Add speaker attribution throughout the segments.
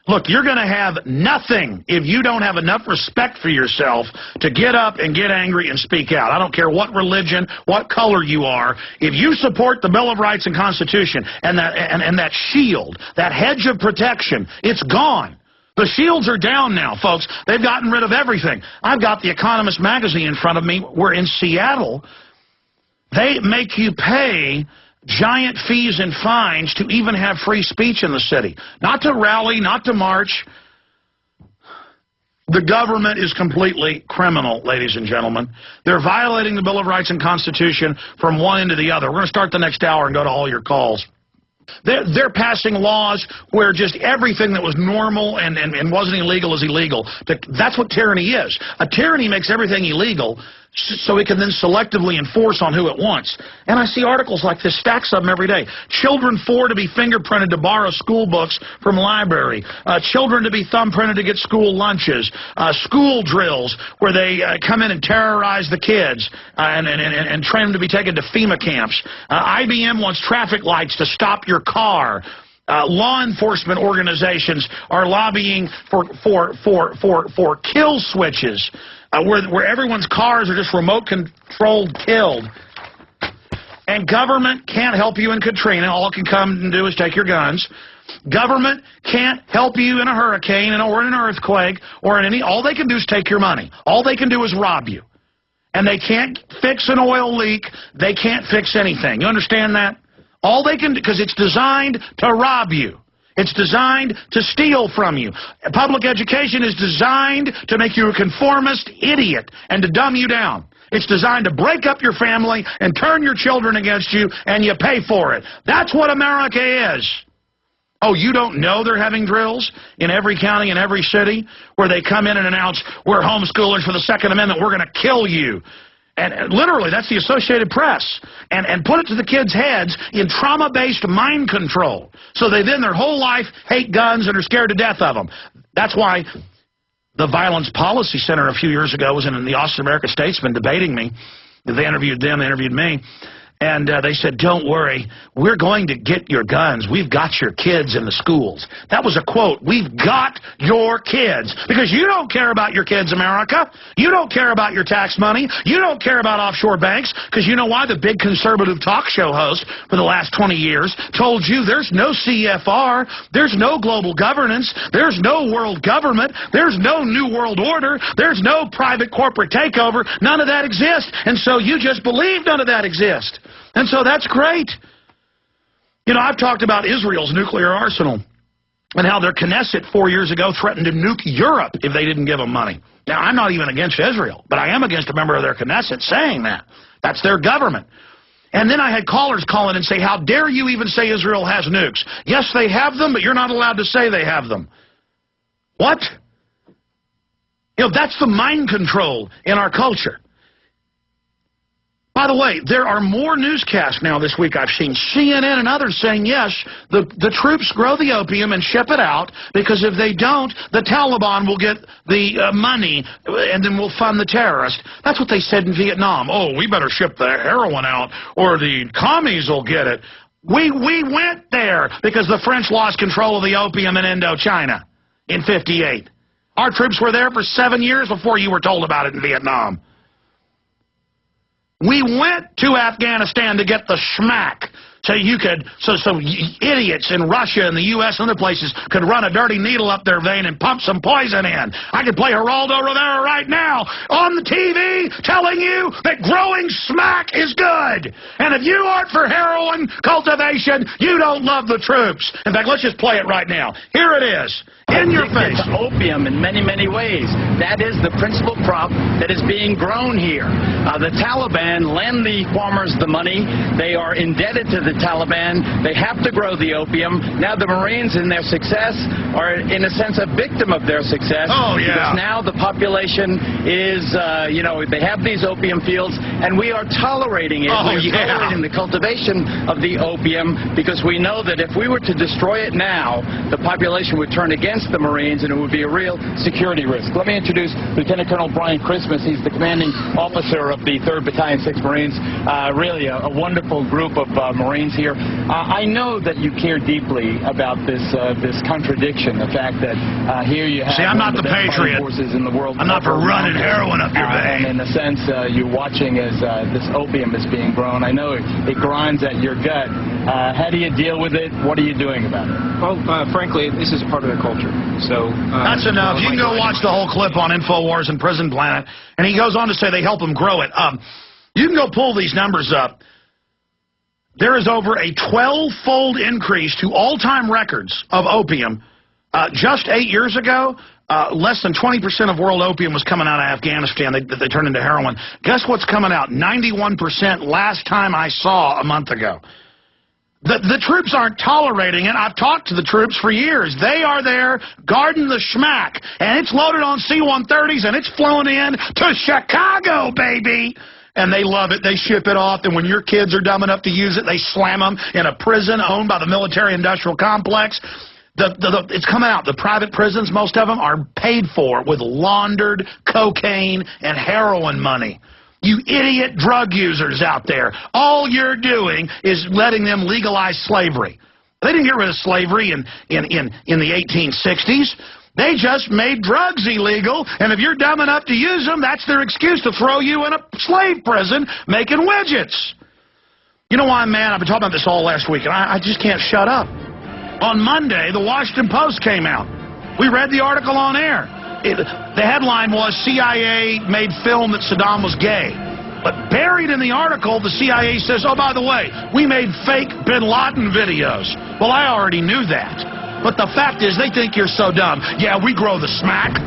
Speaker 1: Look, you're going to have nothing if you don't have enough respect for yourself to get up and get angry and speak out. I don't care what religion, what color you are. If you support the Bill of Rights and Constitution and that shield, that hedge of protection, it's gone. The shields are down now, folks. They've gotten rid of everything. I've got the Economist magazine in front of me. We're in Seattle. They make you pay giant fees and fines to even have free speech in the city. Not to rally, not to march. The government is completely criminal, ladies and gentlemen. They're violating the Bill of Rights and Constitution from one end to the other. We're going to start the next hour and go to all your calls. They're passing laws where just everything that was normal and wasn't illegal is illegal. That's what tyranny is. A tyranny makes everything illegal so it can then selectively enforce on who it wants. And I see articles like this, stacks of them every day. Children 4 to be fingerprinted to borrow school books from library. Children to be thumbprinted to get school lunches. School drills where they come in and terrorize the kids and train them to be taken to FEMA camps. IBM wants traffic lights to stop your car. Law enforcement organizations are lobbying for kill switches, where everyone's cars are just remote-controlled killed. And government can't help you in Katrina. All it can come and do is take your guns. Government can't help you in a hurricane or in an earthquake or in any. All they can do is take your money. All they can do is rob you. And they can't fix an oil leak. They can't fix anything. You understand that? All they can do, because it's designed to rob you. It's designed to steal from you. Public education is designed to make you a conformist idiot and to dumb you down. It's designed to break up your family and turn your children against you, and you pay for it. That's what America is. Oh, you don't know they're having drills in every county and every city where they come in and announce, we're homeschoolers for the Second Amendment, we're going to kill you. And literally, that's the Associated Press. And put it to the kids' heads in trauma-based mind control. So they then their whole life hate guns and are scared to death of them. That's why the Violence Policy Center a few years ago was in the Austin American-Statesman debating me. They interviewed them, they interviewed me. And they said, don't worry, we're going to get your guns. We've got your kids in the schools. That was a quote. We've got your kids. Because you don't care about your kids, America. You don't care about your tax money. You don't care about offshore banks. Because you know why? The big conservative talk show host for the last 20 years told you there's no CFR. There's no global governance. There's no world government. There's no new world order. There's no private corporate takeover. None of that exists. And so you just believe none of that exists. And so that's great. You know, I've talked about Israel's nuclear arsenal and how their Knesset 4 years ago threatened to nuke Europe if they didn't give them money. Now, I'm not even against Israel, but I am against a member of their Knesset saying that. That's their government. And then I had callers call in and say, how dare you even say Israel has nukes? Yes, they have them, but you're not allowed to say they have them. What? You know, that's the mind control in our culture. By the way, there are more newscasts now this week I've seen, CNN and others saying, yes, the troops grow the opium and ship it out, because if they don't, the Taliban will get the money and then we'll fund the terrorists. That's what they said in Vietnam. Oh, we better ship the heroin out or the commies will get it. We went there because the French lost control of the opium in Indochina in '58. Our troops were there for 7 years before you were told about it in Vietnam. We went to Afghanistan to get the schmack so you could, so idiots in Russia and the U.S. and other places could run a dirty needle up their vein and pump some poison in. I could play Geraldo Rivera right now on the TV telling you that growing smack is good. And if you aren't for heroin cultivation, you don't love the troops. In fact, let's just play it right now. Here it is. In your face.
Speaker 2: Opium in many, many ways. That is the principal crop that is being grown here. The Taliban lend the farmers the money. They are indebted to the Taliban. They have to grow the opium. Now the Marines, in their success, are in a sense a victim of their success.
Speaker 1: Oh, yeah.
Speaker 2: Because now the population is, you know, they have these opium fields, and we are tolerating it.
Speaker 1: Oh,
Speaker 2: we are tolerating the cultivation of the opium because we know that if we were to destroy it now, the population would turn against the Marines, and it would be a real security risk. Let me introduce Lieutenant Colonel Brian Christmas. He's the commanding officer of the 3rd Battalion, 6th Marines. Really a wonderful group of Marines. means here. I know that you care deeply about this contradiction, the fact that here you have
Speaker 1: I'm not the patriot.
Speaker 2: Forces in the world.
Speaker 1: I'm not for running heroin up your vein.
Speaker 2: And in a sense, you're watching as this opium is being grown. I know it grinds at your gut. How do you deal with it? What are you doing about it?
Speaker 3: Well, frankly, this is a part of their culture. So
Speaker 1: that's enough. You can go watch the whole clip on InfoWars and Prison Planet, and he goes on to say they help them grow it. You can go pull these numbers up. There is over a 12-fold increase to all-time records of opium. Just 8 years ago, less than 20% of world opium was coming out of Afghanistan. They turned into heroin. Guess what's coming out? 91% last time I saw a month ago. The troops aren't tolerating it. I've talked to the troops for years. They are there guarding the schmack, and it's loaded on C-130s, and it's flown in to Chicago, baby. And they love it. They ship it off, and when your kids are dumb enough to use it, they slam them in a prison owned by the military-industrial complex. It's coming out. The private prisons, most of them, are paid for with laundered cocaine and heroin money. You idiot drug users out there, all you're doing is letting them legalize slavery. They didn't get rid of slavery in the 1860s. They just made drugs illegal, and if you're dumb enough to use them, that's their excuse to throw you in a slave prison making widgets. You know why I'm mad? I've been talking about this all last week, and I just can't shut up. On Monday, the Washington Post came out. We read the article on air. The headline was, CIA made film that Saddam was gay. But buried in the article, the CIA says, oh, by the way, we made fake bin Laden videos. Well, I already knew that. But the fact is, they think you're so dumb. Yeah, we grow the smack.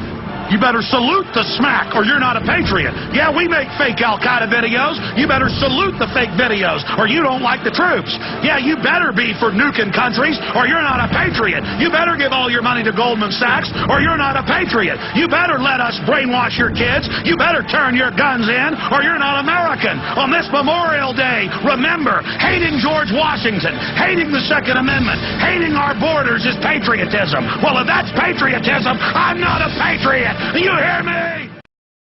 Speaker 1: You better salute the smack, or you're not a patriot. Yeah, we make fake Al-Qaeda videos. You better salute the fake videos, or you don't like the troops. Yeah, you better be for nuking countries, or you're not a patriot. You better give all your money to Goldman Sachs, or you're not a patriot. You better let us brainwash your kids. You better turn your guns in, or you're not American. On this Memorial Day, remember, hating George Washington, hating the Second Amendment, hating our borders is patriotism. Well, if that's patriotism, I'm not a patriot. You hear me?